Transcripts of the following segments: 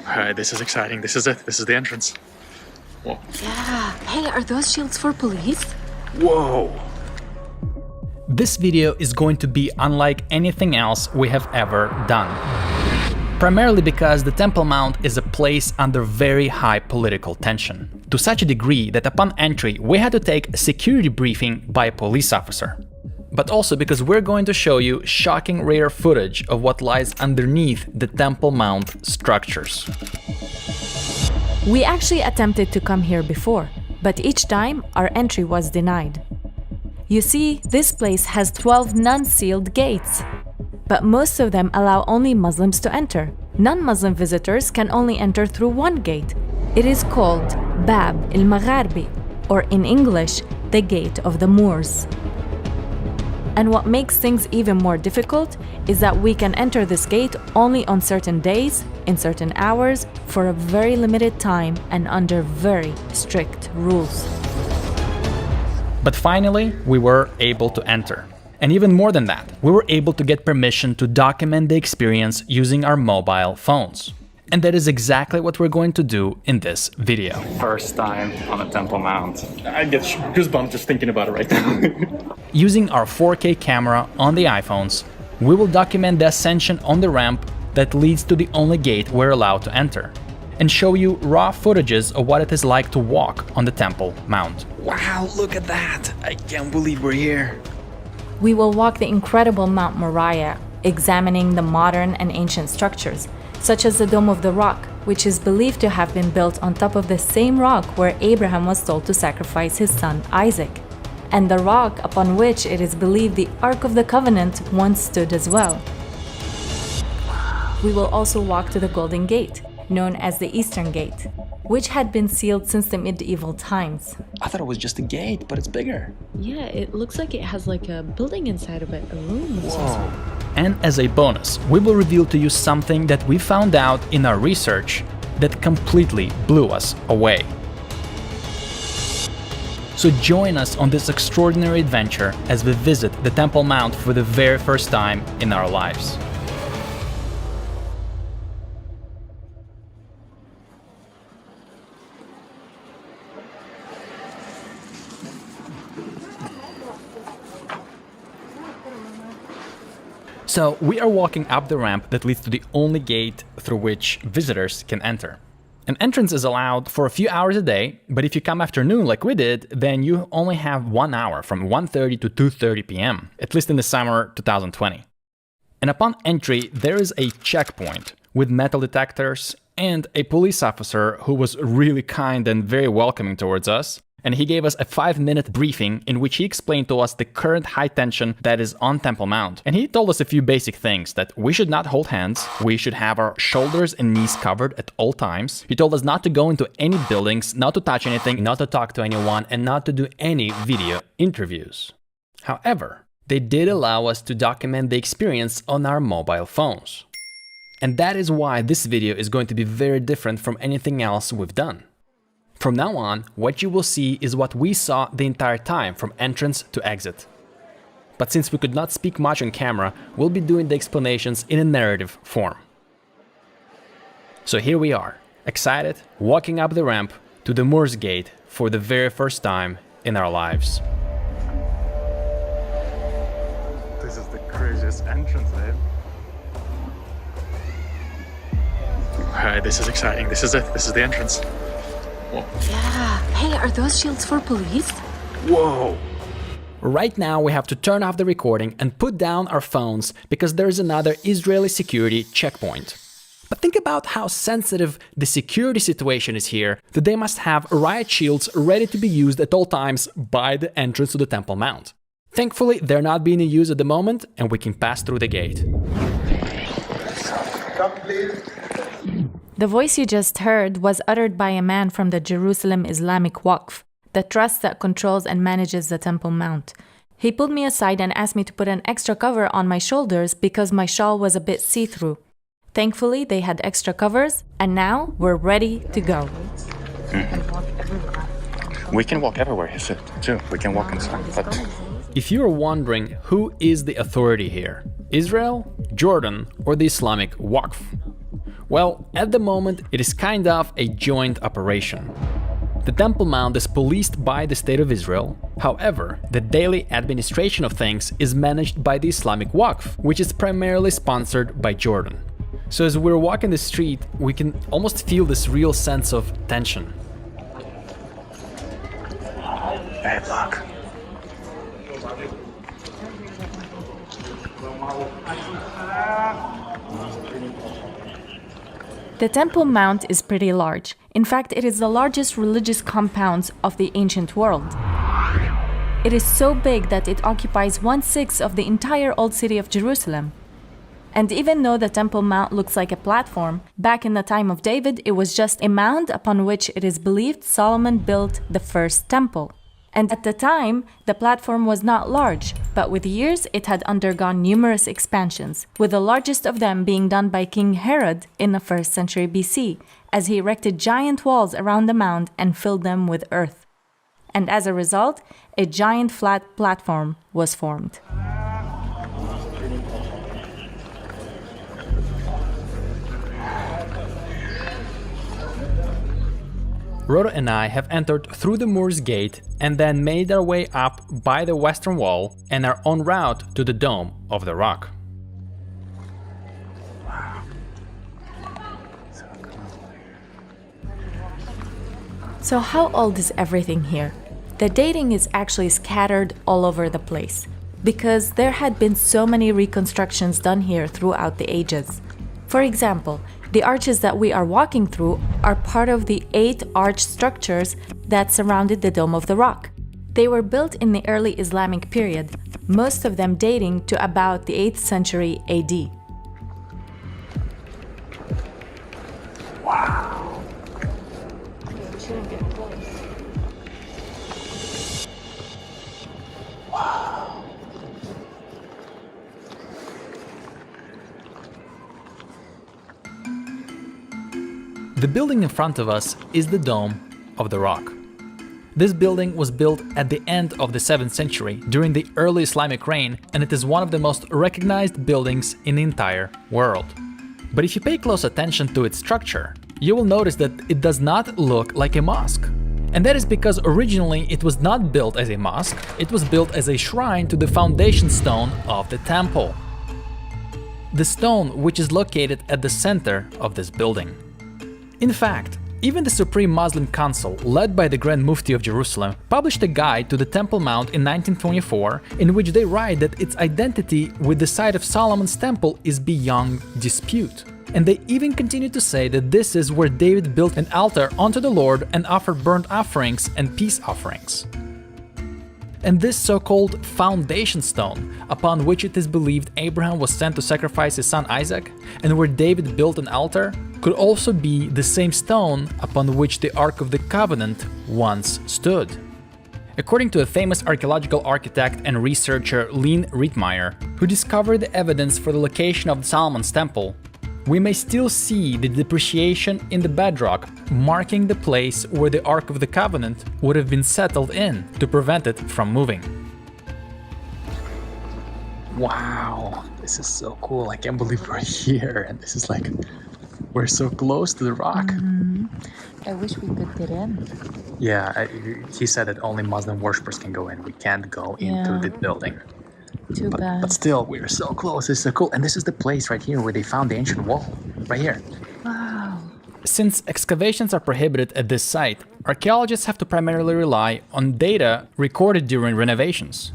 Alright, this is exciting. This is it. This is the entrance. Whoa. Yeah. Hey, are those shields for police? Whoa. This video is going to be unlike anything else we have ever done. Primarily because the Temple Mount is a place under very high political tension, to such a degree that upon entry we had to take a security briefing by a police officer. But also because we're going to show you shocking rare footage of what lies underneath the Temple Mount structures. We actually attempted to come here before, but each time our entry was denied. You see, this place has 12 non-sealed gates, but most of them allow only Muslims to enter. Non-Muslim visitors can only enter through one gate. It is called Bab el-Magharbi, or in English, the Gate of the Moors. And what makes things even more difficult is that we can enter this gate only on certain days, in certain hours, for a very limited time and under very strict rules. But finally, we were able to enter. And even more than that, we were able to get permission to document the experience using our mobile phones. And that is exactly what we're going to do in this video. First time on the Temple Mount. I get goosebumps just thinking about it right now. Using our 4K camera on the iPhones, we will document the ascension on the ramp that leads to the only gate we're allowed to enter, and show you raw footages of what it is like to walk on the Temple Mount. Wow, look at that! I can't believe we're here. We will walk the incredible Mount Moriah, examining the modern and ancient structures, such as the Dome of the Rock, which is believed to have been built on top of the same rock where Abraham was told to sacrifice his son Isaac, and the rock upon which it is believed the Ark of the Covenant once stood as well. We will also walk to the Golden Gate, known as the Eastern Gate, which had been sealed since the medieval times. I thought it was just a gate, but it's bigger. Yeah, it looks like it has like a building inside of it, a room or something. And as a bonus, we will reveal to you something that we found out in our research that completely blew us away. So join us on this extraordinary adventure as we visit the Temple Mount for the very first time in our lives. So we are walking up the ramp that leads to the only gate through which visitors can enter. An entrance is allowed for a few hours a day, but if you come afternoon like we did, then you only have 1 hour from 1:30 to 2:30 p.m., at least in the summer 2020. And upon entry, there is a checkpoint with metal detectors and a police officer who was really kind and very welcoming towards us. And he gave us a 5-minute briefing in which he explained to us the current high tension that is on Temple Mount. And he told us a few basic things: that we should not hold hands, we should have our shoulders and knees covered at all times. He told us not to go into any buildings, not to touch anything, not to talk to anyone, and not to do any video interviews. However, they did allow us to document the experience on our mobile phones. And that is why this video is going to be very different from anything else we've done. From now on, what you will see is what we saw the entire time from entrance to exit. But since we could not speak much on camera, we'll be doing the explanations in a narrative form. So here we are, excited, walking up the ramp to the Moors Gate for the very first time in our lives. This is the craziest entrance, babe. Alright, this is exciting. This is it. This is the entrance. Whoa. Yeah. Hey, are those shields for police? Whoa! Right now we have to turn off the recording and put down our phones because there is another Israeli security checkpoint. But think about how sensitive the security situation is here, that they must have riot shields ready to be used at all times by the entrance to the Temple Mount. Thankfully, they're not being used at the moment and we can pass through the gate. Stop, please. The voice you just heard was uttered by a man from the Jerusalem Islamic Waqf, the trust that controls and manages the Temple Mount. He pulled me aside and asked me to put an extra cover on my shoulders because my shawl was a bit see-through. Thankfully, they had extra covers, and now we're ready to go. We can walk everywhere, he said, too. We can walk inside, but... If you're wondering who is the authority here, Israel, Jordan, or the Islamic Waqf? Well, at the moment, it is kind of a joint operation. The Temple Mount is policed by the State of Israel. However, the daily administration of things is managed by the Islamic Waqf, which is primarily sponsored by Jordan. So as we're walking the street, we can almost feel this real sense of tension. Hey, look. The Temple Mount is pretty large. In fact, it is the largest religious compound of the ancient world. It is so big that it occupies 1/6 of the entire old city of Jerusalem. And even though the Temple Mount looks like a platform, back in the time of David, it was just a mound upon which it is believed Solomon built the first temple. And at the time, the platform was not large, but with years it had undergone numerous expansions, with the largest of them being done by King Herod in the 1st century BC, as he erected giant walls around the mound and filled them with earth. And as a result, a giant flat platform was formed. Rhoda and I have entered through the Moor's Gate and then made our way up by the western wall and are en route to the Dome of the Rock. Wow. So cool. So how old is everything here? The dating is actually scattered all over the place, because there had been so many reconstructions done here throughout the ages. For example, the arches that we are walking through are part of the 8 arch structures that surrounded the Dome of the Rock. They were built in the early Islamic period, most of them dating to about the 8th century AD. Wow. Wow. The building in front of us is the Dome of the Rock. This building was built at the end of the 7th century during the early Islamic reign, and it is one of the most recognized buildings in the entire world. But if you pay close attention to its structure, you will notice that it does not look like a mosque. And that is because originally it was not built as a mosque, it was built as a shrine to the foundation stone of the temple. The stone which is located at the center of this building. In fact, even the Supreme Muslim Council, led by the Grand Mufti of Jerusalem, published a guide to the Temple Mount in 1924, in which they write that its identity with the site of Solomon's temple is beyond dispute. And they even continue to say that this is where David built an altar unto the Lord and offered burnt offerings and peace offerings. And this so-called foundation stone, upon which it is believed Abraham was sent to sacrifice his son Isaac, and where David built an altar, could also be the same stone upon which the Ark of the Covenant once stood. According to a famous archaeological architect and researcher Lynn Rittmeyer, who discovered the evidence for the location of Solomon's temple, we may still see the depreciation in the bedrock, marking the place where the Ark of the Covenant would have been settled in to prevent it from moving. Wow. This is so cool. I can't believe we're here. And this is like, we're so close to the rock. I wish we could get in. Yeah, he said that only Muslim worshippers can go in. We can't go into the building. Too bad. But still, we're so close. This is so cool. And this is the place right here where they found the ancient wall. Right here. Wow. Since excavations are prohibited at this site, archaeologists have to primarily rely on data recorded during renovations.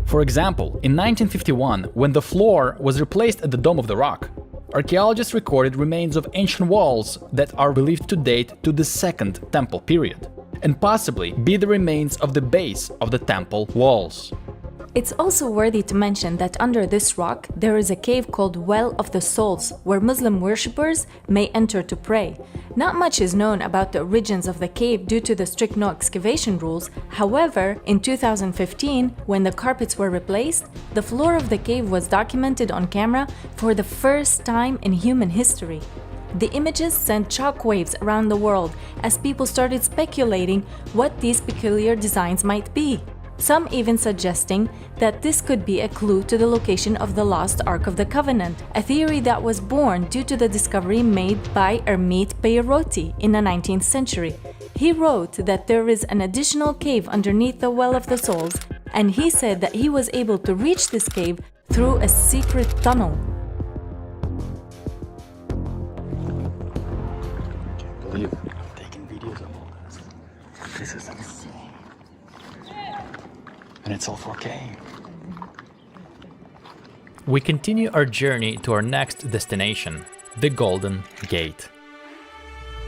For example, in 1951, when the floor was replaced at the Dome of the Rock, archaeologists recorded remains of ancient walls that are believed to date to the Second Temple period, and possibly be the remains of the base of the temple walls. It's also worthy to mention that under this rock there is a cave called Well of the Souls, where Muslim worshippers may enter to pray. Not much is known about the origins of the cave due to the strict no excavation rules. However, in 2015, when the carpets were replaced, the floor of the cave was documented on camera for the first time in human history. The images sent shockwaves around the world as people started speculating what these peculiar designs might be. some even suggesting that this could be a clue to the location of the lost Ark of the Covenant, a theory that was born due to the discovery made by Hermite Peyrotti in the 19th century. He wrote that there is an additional cave underneath the Well of the Souls, and he said that he was able to reach this cave through a secret tunnel. Can't believe I'm taking videos of all this. This is insane. And it's all 4K. We continue our journey to our next destination, the Golden Gate.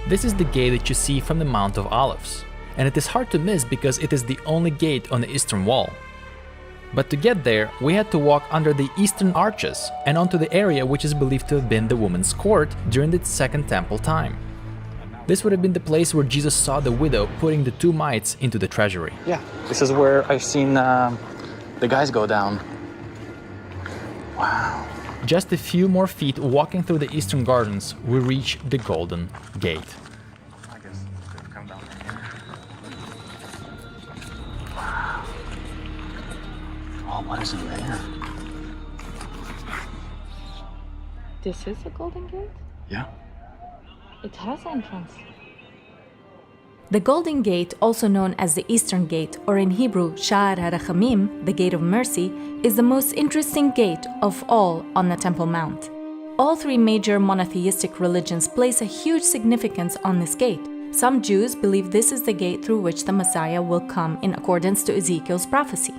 This is the gate that you see from the Mount of Olives, and it is hard to miss because it is the only gate on the eastern wall. But to get there, we had to walk under the eastern arches and onto the area which is believed to have been the woman's court during the Second Temple time. This would have been the place where Jesus saw the widow putting the 2 mites into the treasury. Yeah, this is where I've seen the guys go down. Wow. Just a few more feet walking through the eastern gardens, we reach the Golden Gate. I guess they've come down here. Wow. Oh, what is in there? This is a Golden Gate? Yeah. It has entrance. The Golden Gate, also known as the Eastern Gate, or in Hebrew, Sha'ar HaRachamim, the Gate of Mercy, is the most interesting gate of all on the Temple Mount. All 3 major monotheistic religions place a huge significance on this gate. Some Jews believe this is the gate through which the Messiah will come in accordance to Ezekiel's prophecy.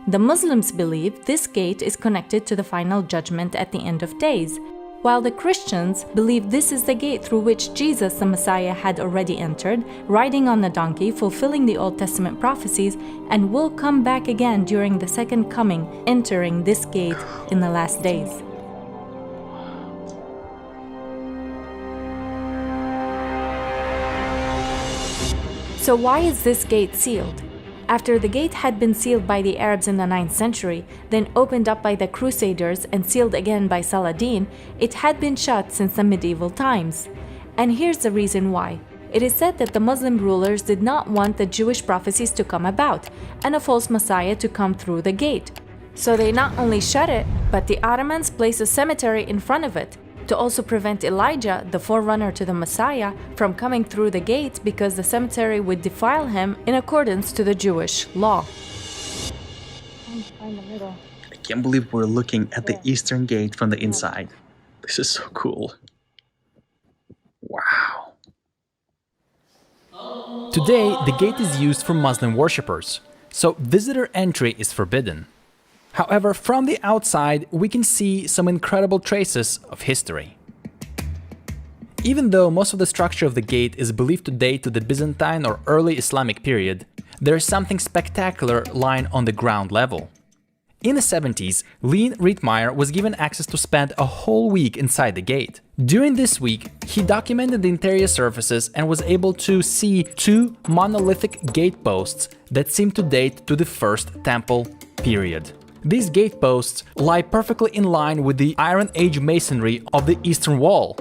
The Muslims believe this gate is connected to the final judgment at the end of days, while the Christians believe this is the gate through which Jesus, the Messiah, had already entered, riding on the donkey, fulfilling the Old Testament prophecies, and will come back again during the second coming, entering this gate in the last days. So why is this gate sealed? After the gate had been sealed by the Arabs in the 9th century, then opened up by the Crusaders and sealed again by Saladin, it had been shut since the medieval times. And here's the reason why. It is said that the Muslim rulers did not want the Jewish prophecies to come about and a false Messiah to come through the gate. So they not only shut it, but the Ottomans placed a cemetery in front of it, to also prevent Elijah, the forerunner to the Messiah, from coming through the gate because the cemetery would defile him in accordance to the Jewish law. I can't believe we're looking at the Eastern Gate from the inside. This is so cool. Wow. Today, the gate is used for Muslim worshippers, so visitor entry is forbidden. However, from the outside, we can see some incredible traces of history. Even though most of the structure of the gate is believed to date to the Byzantine or early Islamic period, there is something spectacular lying on the ground level. In the 70s, Leon Rietmeyer was given access to spend a whole week inside the gate. During this week, he documented the interior surfaces and was able to see 2 monolithic gate posts that seem to date to the First Temple period. These gate posts lie perfectly in line with the Iron Age masonry of the Eastern Wall.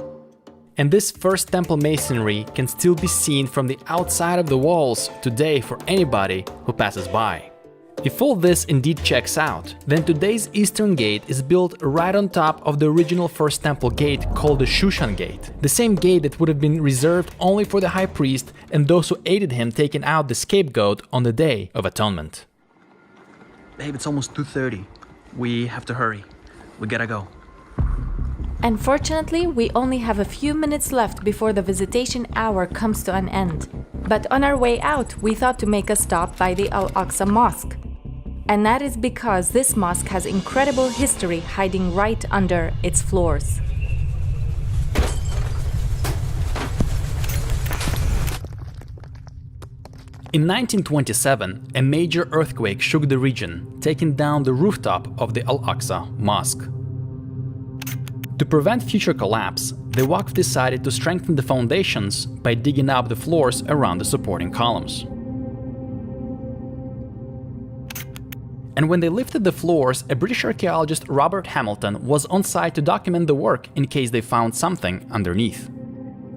And this First Temple masonry can still be seen from the outside of the walls today for anybody who passes by. If all this indeed checks out, then today's Eastern Gate is built right on top of the original First Temple gate called the Shushan Gate, the same gate that would have been reserved only for the high priest and those who aided him taking out the scapegoat on the Day of Atonement. Babe, it's almost 2:30. We have to hurry. We gotta go. Unfortunately, we only have a few minutes left before the visitation hour comes to an end. But on our way out, we thought to make a stop by the Al-Aqsa Mosque. And that is because this mosque has incredible history hiding right under its floors. In 1927, a major earthquake shook the region, taking down the rooftop of the Al-Aqsa Mosque. To prevent future collapse, the Waqf decided to strengthen the foundations by digging up the floors around the supporting columns. And when they lifted the floors, a British archaeologist, Robert Hamilton, was on site to document the work in case they found something underneath.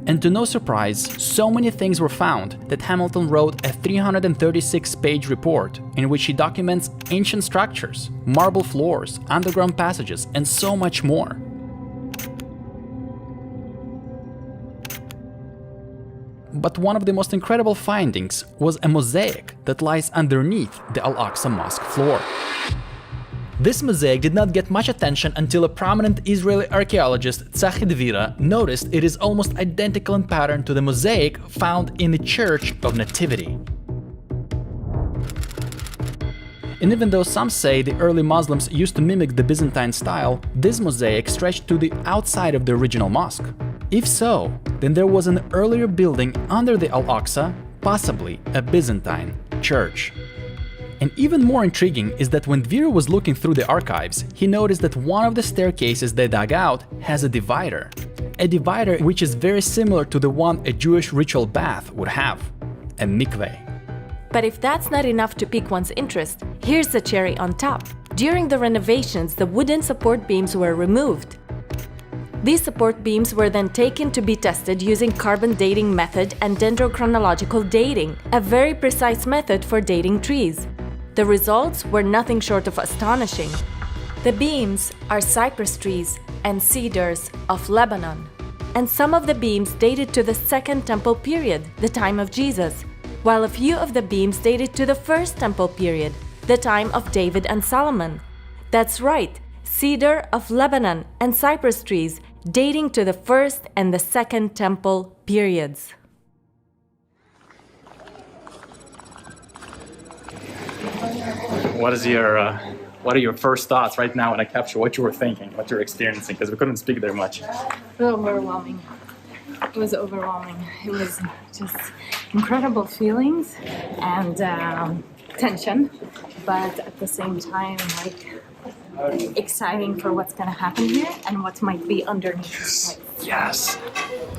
And to no surprise, so many things were found that Hamilton wrote a 336-page report in which he documents ancient structures, marble floors, underground passages, and so much more. But one of the most incredible findings was a mosaic that lies underneath the Al-Aqsa Mosque floor. This mosaic did not get much attention until a prominent Israeli archaeologist, Tzachi Dvira, noticed it is almost identical in pattern to the mosaic found in the Church of Nativity. And even though some say the early Muslims used to mimic the Byzantine style, this mosaic stretched to the outside of the original mosque. If so, then there was an earlier building under the Al-Aqsa, possibly a Byzantine church. And even more intriguing is that when Dvira was looking through the archives, he noticed that one of the staircases they dug out has a divider. A divider which is very similar to the one a Jewish ritual bath would have, a mikveh. But if that's not enough to pique one's interest, here's the cherry on top. During the renovations, the wooden support beams were removed. These support beams were then taken to be tested using carbon dating method and dendrochronological dating, a very precise method for dating trees. The results were nothing short of astonishing. The beams are cypress trees and cedars of Lebanon. And some of the beams dated to the Second Temple period, the time of Jesus, while a few of the beams dated to the First Temple period, the time of David and Solomon. That's right, cedar of Lebanon and cypress trees dating to the First and the Second Temple periods. What are your first thoughts right now when I capture what you were thinking, what you're experiencing? Because we couldn't speak there much. Overwhelming. It was overwhelming. It was just incredible feelings and tension, but at the same time, like, exciting for what's going to happen here and what might be underneath this place. Yes.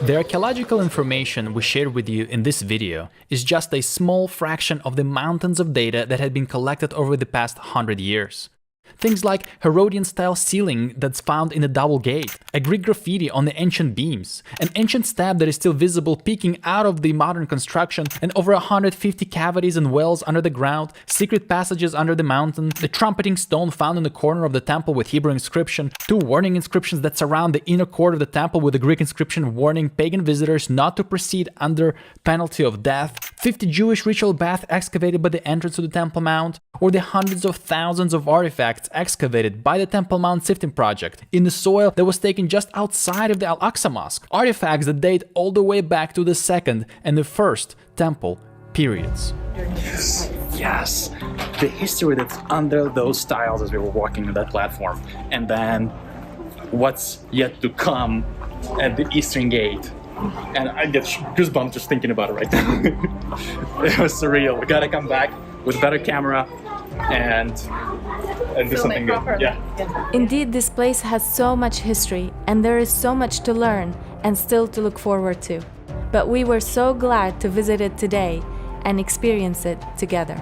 The archaeological information we shared with you in this video is just a small fraction of the mountains of data that had been collected over the past 100 years. Things like Herodian-style ceiling that's found in a double gate, a Greek graffiti on the ancient beams, an ancient stab that is still visible peeking out of the modern construction, and over 150 cavities and wells under the ground, secret passages under the mountain, the trumpeting stone found in the corner of the temple with Hebrew inscription, 2 warning inscriptions that surround the inner court of the temple with a Greek inscription warning pagan visitors not to proceed under penalty of death, 50 Jewish ritual baths excavated by the entrance to the Temple Mount, or the hundreds of thousands of artifacts excavated by the Temple Mount sifting project in the soil that was taken just outside of the Al-Aqsa Mosque, artifacts that date all the way back to the Second and the First Temple periods. Yes. The history that's under those tiles as we were walking on that platform, and then what's yet to come at the Eastern Gate. And I get goosebumps just thinking about it right now. It was surreal. We gotta come back with better camera and do something good. Yeah. Indeed, this place has so much history, and there is so much to learn and still to look forward to. But we were so glad to visit it today and experience it together.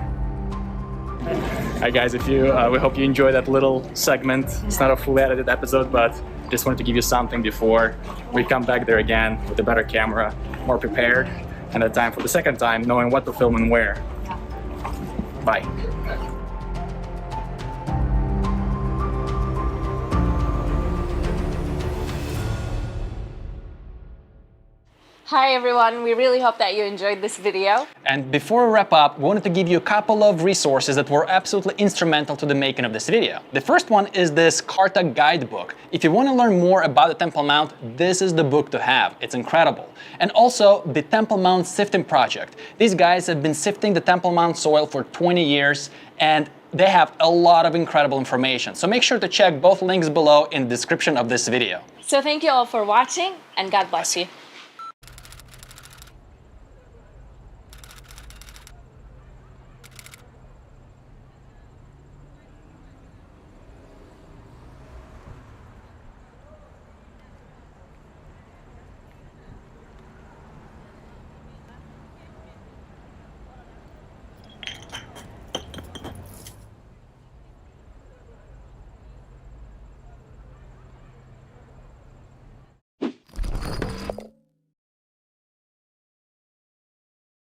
Hi guys, we hope you enjoyed that little segment. It's not a fully edited episode, but just wanted to give you something before we come back there again with a better camera, more prepared, and a time for the second time, knowing what to film and where. Bye. Hi everyone, we really hope that you enjoyed this video. And before we wrap up, we wanted to give you a couple of resources that were absolutely instrumental to the making of this video. The first one is this Carta guidebook. If you want to learn more about the Temple Mount, this is the book to have. It's incredible. And also the Temple Mount Sifting Project. These guys have been sifting the Temple Mount soil for 20 years and they have a lot of incredible information. So make sure to check both links below in the description of this video. So thank you all for watching and God bless you.